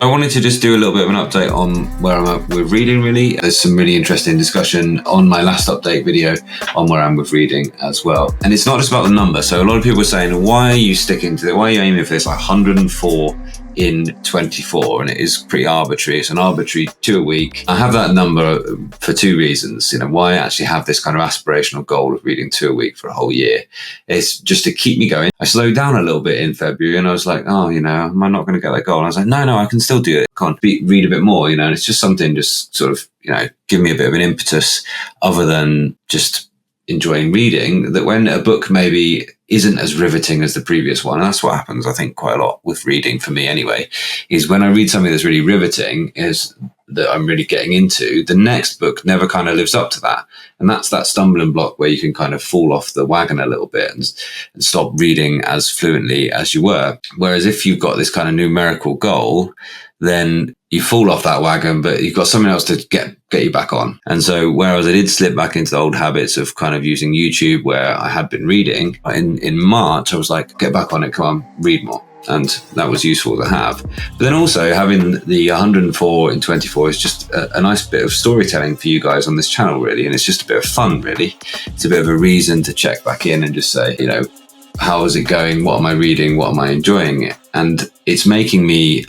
I wanted to just do a little bit of an update on where I'm at with reading, really. There's some really interesting discussion on my last update video on where I'm with reading as well. And it's not just about the number. So a lot of people are saying, why are you sticking to it? Why are you aiming for this? Like 104 in 24, and it is pretty arbitrary. It's an arbitrary 2 a week. I have that number for two reasons. Why I actually have this kind of aspirational goal of reading 2 a week for a whole year. It's just to keep me going. I slowed down a little bit in February and I was like, am I not going to get that goal? And I was like, no, I can still do it. I can't read a bit more, and it's just something just sort of, give me a bit of an impetus other than just enjoying reading, that when a book maybe isn't as riveting as the previous one, and that's what happens, I think, quite a lot with reading for me anyway, is when I read something that's really riveting, is that I'm really getting into, the next book never kind of lives up to that. And that's that stumbling block where you can kind of fall off the wagon a little bit and stop reading as fluently as you were. Whereas if you've got this kind of numerical goal, then you fall off that wagon, but you've got something else to get you back on. And so whereas I did slip back into the old habits of kind of using YouTube where I had been reading, in March, I was like, get back on it, come on, read more. And that was useful to have. But then also having the 104 in 24 is just a nice bit of storytelling for you guys on this channel, really. And it's just a bit of fun, really. It's a bit of a reason to check back in and just say, how is it going? What am I reading? What am I enjoying? And it's making me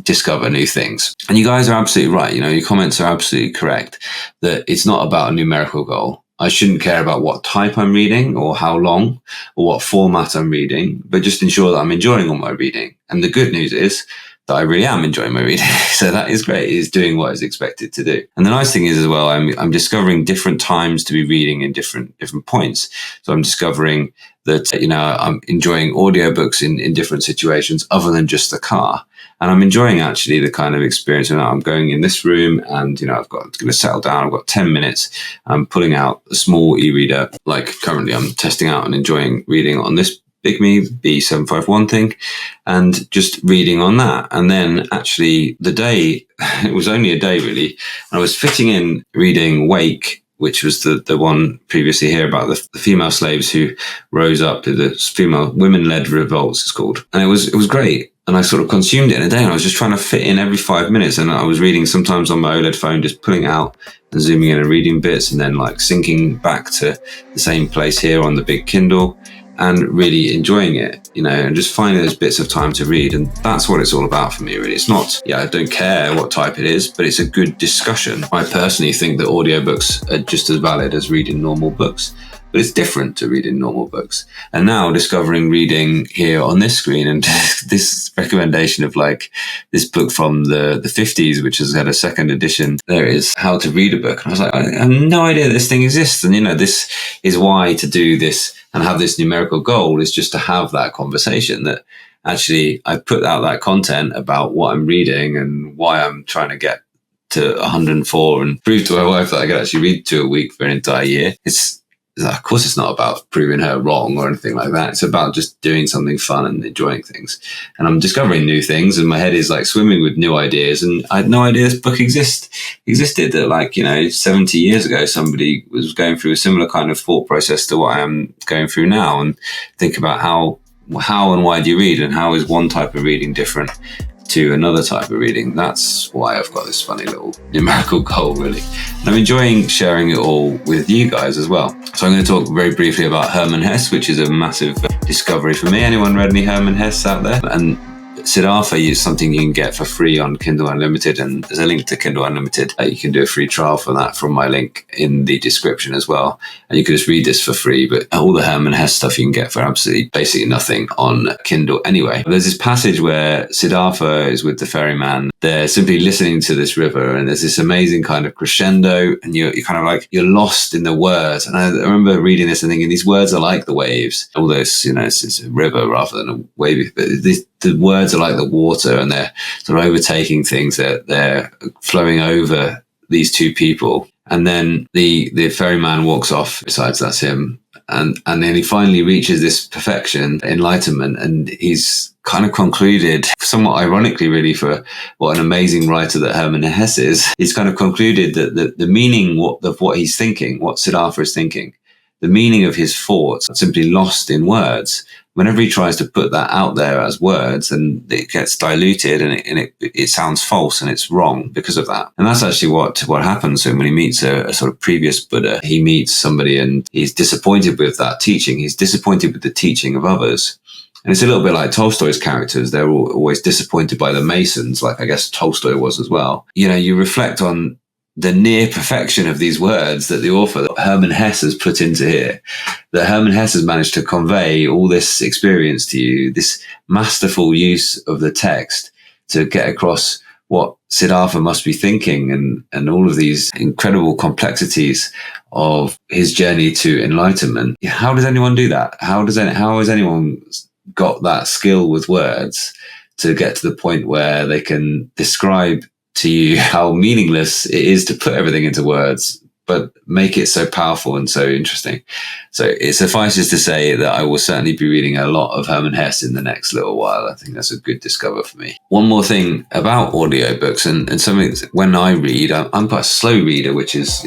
discover new things. And you guys are absolutely right. Your comments are absolutely correct that it's not about a numerical goal. I shouldn't care about what type I'm reading or how long or what format I'm reading, but just ensure that I'm enjoying all my reading. And the good news is that I really am enjoying my reading. So that is great. It's doing what it's expected to do. And the nice thing is as well, I'm discovering different times to be reading in different points. So I'm discovering that, I'm enjoying audiobooks in different situations other than just the car. And I'm enjoying actually the kind of experience. I'm going in this room and, I'm going to settle down. I've got 10 minutes. I'm pulling out a small e-reader. Like currently I'm testing out and enjoying reading on this Big Me B751 thing and just reading on that. And then actually the day, it was only a day really. I was fitting in reading Wake, which was the one previously here about the female slaves who rose up to the female women-led revolts, it's called. And it was great. And I sort of consumed it in a day and I was just trying to fit in every 5 minutes. And I was reading sometimes on my OLED phone, just pulling out and zooming in and reading bits and then syncing back to the same place here on the big Kindle and really enjoying it, and just finding those bits of time to read. And that's what it's all about for me, really. It's not, I don't care what type it is, but it's a good discussion. I personally think that audiobooks are just as valid as reading normal books. But it's different to reading normal books. And now discovering reading here on this screen and this recommendation of this book from the 50s, which has had a second edition, there is How to Read a Book. And I was like, I have no idea this thing exists. And, this is why to do this and have this numerical goal is just to have that conversation that actually I put out that content about what I'm reading and why I'm trying to get to 104 and prove to my wife that I can actually read 2 a week for an entire year. Of course, it's not about proving her wrong or anything like that. It's about just doing something fun and enjoying things. And I'm discovering new things and my head is swimming with new ideas. And I had no idea this book existed. That 70 years ago, somebody was going through a similar kind of thought process to what I am going through now, and think about how and why do you read and how is one type of reading different to another type of reading. That's why I've got this funny little numerical goal, really. And I'm enjoying sharing it all with you guys as well. So I'm going to talk very briefly about Hermann Hesse, which is a massive discovery for me. Anyone read any Hermann Hesse out there? And Staedtler is something you can get for free on Kindle Unlimited, and there's a link to Kindle Unlimited. You can do a free trial for that from my link in the description as well. And you can just read this for free, but all the Hermann Hesse stuff you can get for absolutely basically nothing on Kindle anyway. There's this passage where Staedtler is with the ferryman. They're simply listening to this river and there's this amazing kind of crescendo and you're kind of you're lost in the words. And I remember reading this and thinking these words are like the waves, although it's a river rather than a wave, but the words are like the water and they're sort of overtaking things. They're flowing over these two people. And then the ferryman walks off, besides that's him. And then he finally reaches this perfection, enlightenment, and he's kind of concluded, somewhat ironically really for what an amazing writer that Hermann Hesse is, he's kind of concluded that the meaning of what he's thinking, what Staedtler is thinking, the meaning of his thoughts are simply lost in words. Whenever he tries to put that out there as words, and it gets diluted and it sounds false and it's wrong because of that. And that's actually what happens. So when he meets a sort of previous Buddha, he meets somebody and he's disappointed with that teaching. He's disappointed with the teaching of others. And it's a little bit like Tolstoy's characters. They're always disappointed by the Masons, like I guess Tolstoy was as well. You reflect on the near perfection of these words that the author, Hermann Hesse, has put into here. That Hermann Hesse has managed to convey all this experience to you, this masterful use of the text to get across what Siddhartha must be thinking and all of these incredible complexities of his journey to enlightenment. How does anyone do that? How has anyone got that skill with words to get to the point where they can describe to you how meaningless it is to put everything into words, but make it so powerful and so interesting? So it suffices to say that I will certainly be reading a lot of Hermann Hesse in the next little while. I think that's a good discover for me. One more thing about audiobooks and something when I read, I'm quite a slow reader, which is,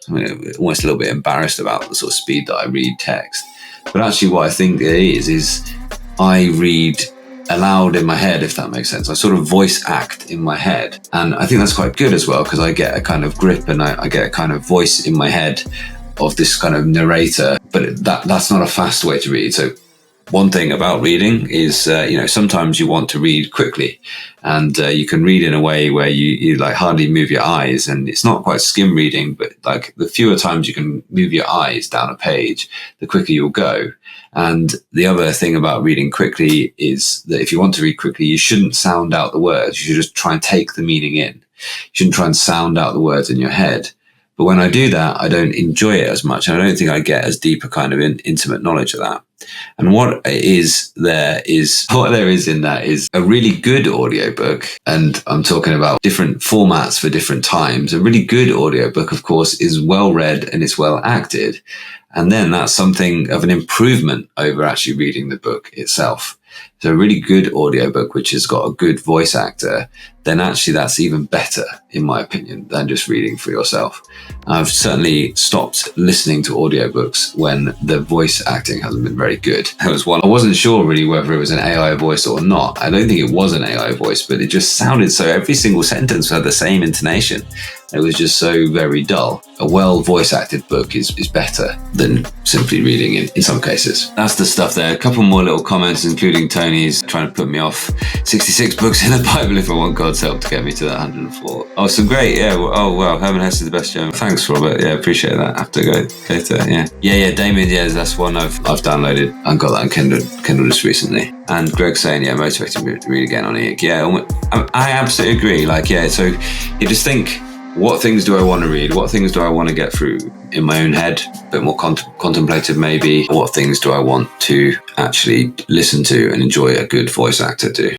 almost a little bit embarrassed about the sort of speed that I read text. But actually what I think it is I read aloud in my head, if that makes sense. I sort of voice act in my head. And I think that's quite good as well, because I get a kind of grip and I get a kind of voice in my head of this kind of narrator. But that's not a fast way to read. So one thing about reading is, sometimes you want to read quickly and you can read in a way where you like hardly move your eyes, and it's not quite skim reading, but like the fewer times you can move your eyes down a page, the quicker you'll go. And the other thing about reading quickly is that if you want to read quickly, you shouldn't sound out the words. You should just try and take the meaning in. You shouldn't try and sound out the words in your head. But when I do that, I don't enjoy it as much. And I don't think I get as deep a kind of intimate knowledge of that. And what there is in that is a really good audiobook. And I'm talking about different formats for different times. A really good audiobook, of course, is well read and it's well acted. And then that's something of an improvement over actually reading the book itself. So a really good audiobook, which has got a good voice actor, then actually that's even better, in my opinion, than just reading for yourself. I've certainly stopped listening to audiobooks when the voice acting hasn't been very good. There was one, I wasn't sure really whether it was an AI voice or not. I don't think it was an AI voice, but it just sounded so, every single sentence had the same intonation. It was just so very dull. A well voice acted book is better than simply reading in some cases. That's the stuff there. A couple more little comments, including Tony's trying to put me off 66 books in the Bible if I want God's help to get me to that 104. Oh, some great, yeah. Oh, wow. Hermann Hesse is the best German. Thanks, Robert. Yeah, appreciate that. I have to go to, yeah. Yeah, Damien, yeah, that's one I've downloaded and got that on Kindle just recently. And Greg saying, yeah, motivated me to read again on EIC. Yeah, I absolutely agree. Like, yeah, so you just think, what things do I want to read? What things do I want to get through in my own head? A bit more contemplative maybe. What things do I want to actually listen to and enjoy a good voice actor do?